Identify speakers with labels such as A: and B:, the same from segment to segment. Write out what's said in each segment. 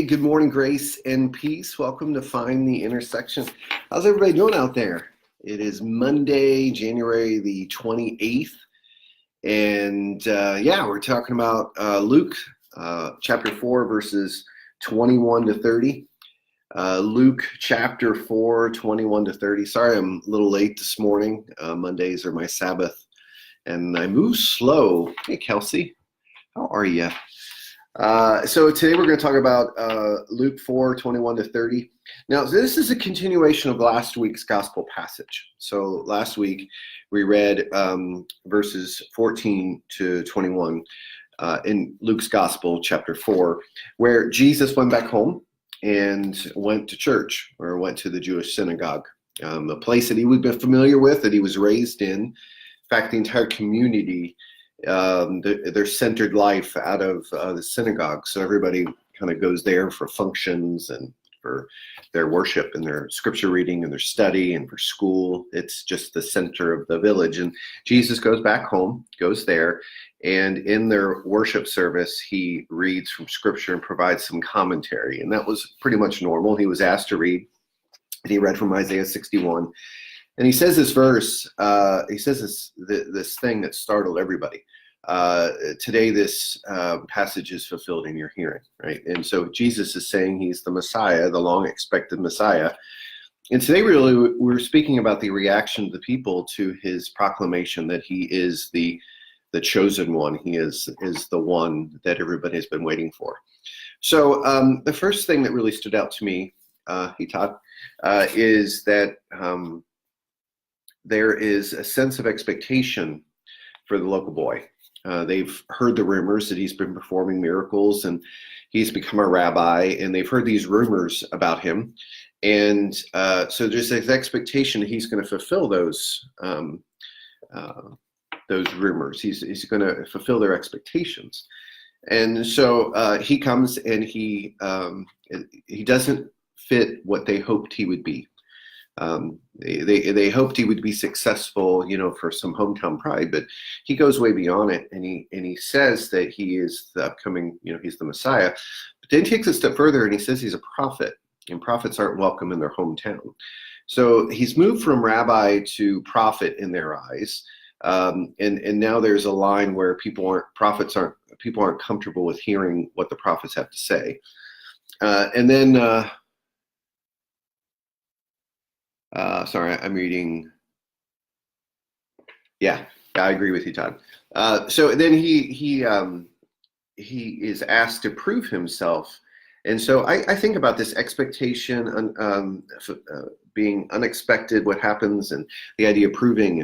A: Hey, good morning, grace and peace. Welcome to Find the Intersection. How's everybody doing out there? It is Monday, January the 28th. And we're talking about Luke chapter 4, verses 21 to 30. Luke chapter 4, 21 to 30. Sorry, I'm a little late this morning. Mondays are my Sabbath. And I move slow. Hey, Kelsey, how are you? So today we're going to talk about Luke 4, 21 to 30. Now, this is a continuation of last week's gospel passage. So last week we read verses 14 to 21 in Luke's gospel, chapter 4, where Jesus went back home and went to church, or went to the Jewish synagogue, a place that he would be familiar with, that he was raised in. In fact, the entire community, their centered life out of the synagogue. So everybody kind of goes there for functions and for their worship and their scripture reading and their study and for school. It's just the center of the village. And Jesus goes back home, goes there, and in their worship service, he reads from scripture and provides some commentary. And that was pretty much normal. He was asked to read, and he read from Isaiah 61. And he says this verse, he says this thing that startled everybody. Today this passage is fulfilled in your hearing, right? And so Jesus is saying he's the Messiah, the long-expected Messiah. And today really we're speaking about the reaction of the people to his proclamation that he is the chosen one. He is the one that everybody has been waiting for. So the first thing that really stood out to me, is that there is a sense of expectation for the local boy. They've heard the rumors that he's been performing miracles and he's become a rabbi, and they've heard these rumors about him. And so there's this expectation that he's going to fulfill those rumors. He's going to fulfill their expectations. And so he comes and he doesn't fit what they hoped he would be. They hoped he would be successful, for some hometown pride, but he goes way beyond it, and he says that he is the upcoming, he's the Messiah. But then he takes it a step further and he says he's a prophet, and prophets aren't welcome in their hometown. So he's moved from rabbi to prophet in their eyes, and now there's a line where people aren't comfortable with hearing what the prophets have to say, and then. Sorry, I'm reading. Yeah, I agree with you, Todd. So then he is asked to prove himself, and so I think about this expectation, being unexpected, what happens, and the idea of proving,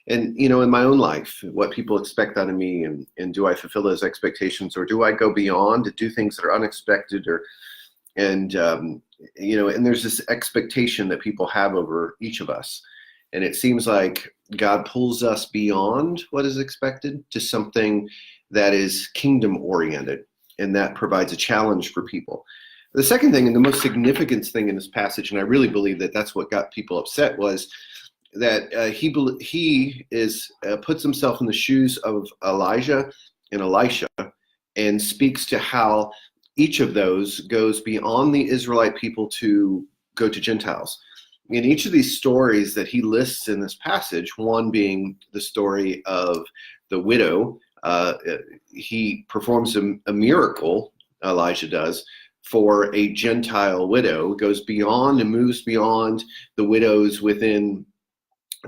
A: and in my own life, what people expect out of me, and do I fulfill those expectations, or do I go beyond to do things that are unexpected, and there's this expectation that people have over each of us. And it seems like God pulls us beyond what is expected to something that is kingdom oriented, and that provides a challenge for people. The second thing, and the most significant thing in this passage, and I really believe that that's what got people upset, was that he puts himself in the shoes of Elijah and Elisha, and speaks to how each of those goes beyond the Israelite people to go to Gentiles. In each of these stories that he lists in this passage, one being the story of the widow, he performs a miracle, Elijah does, for a Gentile widow, goes beyond and moves beyond the widows within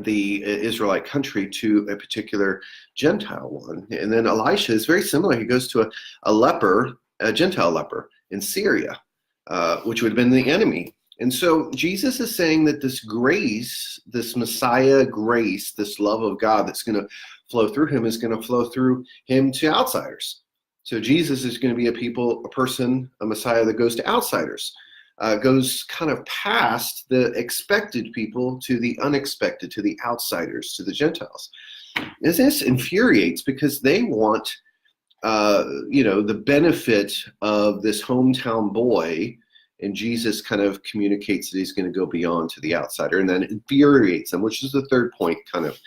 A: the Israelite country to a particular Gentile one. And then Elisha is very similar. He goes to a Gentile leper in Syria, which would have been the enemy. And so Jesus is saying that this grace, this Messiah grace, this love of God that's going to flow through him is going to flow through him to outsiders. So Jesus is going to be a Messiah that goes to outsiders, goes kind of past the expected people to the unexpected, to the outsiders, to the Gentiles. And this infuriates because they want the benefit of this hometown boy, and Jesus kind of communicates that he's going to go beyond to the outsider, and then it infuriates them, which is the third point kind of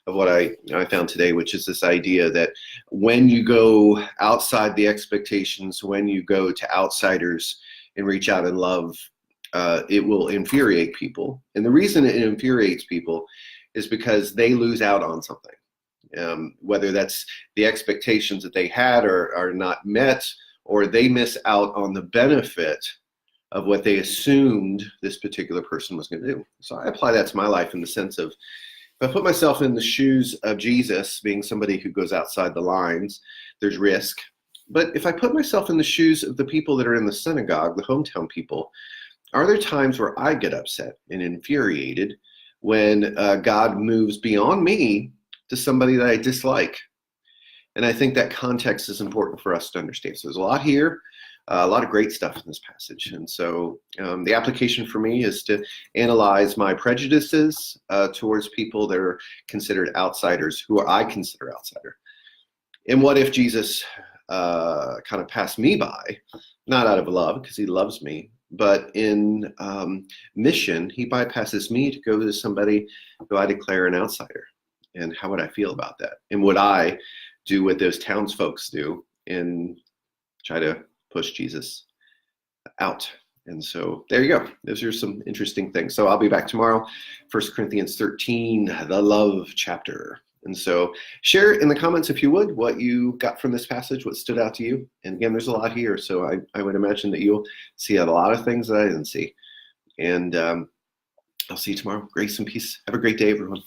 A: what I found today, which is this idea that when you go outside the expectations, when you go to outsiders, and reach out and love, it will infuriate people. And the reason it infuriates people is because they lose out on something. Whether that's the expectations that they had are not met, or they miss out on the benefit of what they assumed this particular person was going to do. So I apply that to my life in the sense of, if I put myself in the shoes of Jesus, being somebody who goes outside the lines, there's risk. But if I put myself in the shoes of the people that are in the synagogue, the hometown people, are there times where I get upset and infuriated when God moves beyond me to somebody that I dislike? And I think that context is important for us to understand. So there's a lot here, a lot of great stuff in this passage. And so the application for me is to analyze my prejudices towards people that are considered outsiders, who I consider outsider. And what if Jesus kind of passed me by, not out of love, because he loves me, but in mission, he bypasses me to go to somebody who I declare an outsider. And how would I feel about that? And would I do what those townsfolks do and try to push Jesus out? And so there you go. Those are some interesting things. So I'll be back tomorrow, 1 Corinthians 13, the love chapter. And so share in the comments, if you would, what you got from this passage, what stood out to you. And again, there's a lot here. So I would imagine that you'll see a lot of things that I didn't see. And I'll see you tomorrow. Grace and peace. Have a great day, everyone.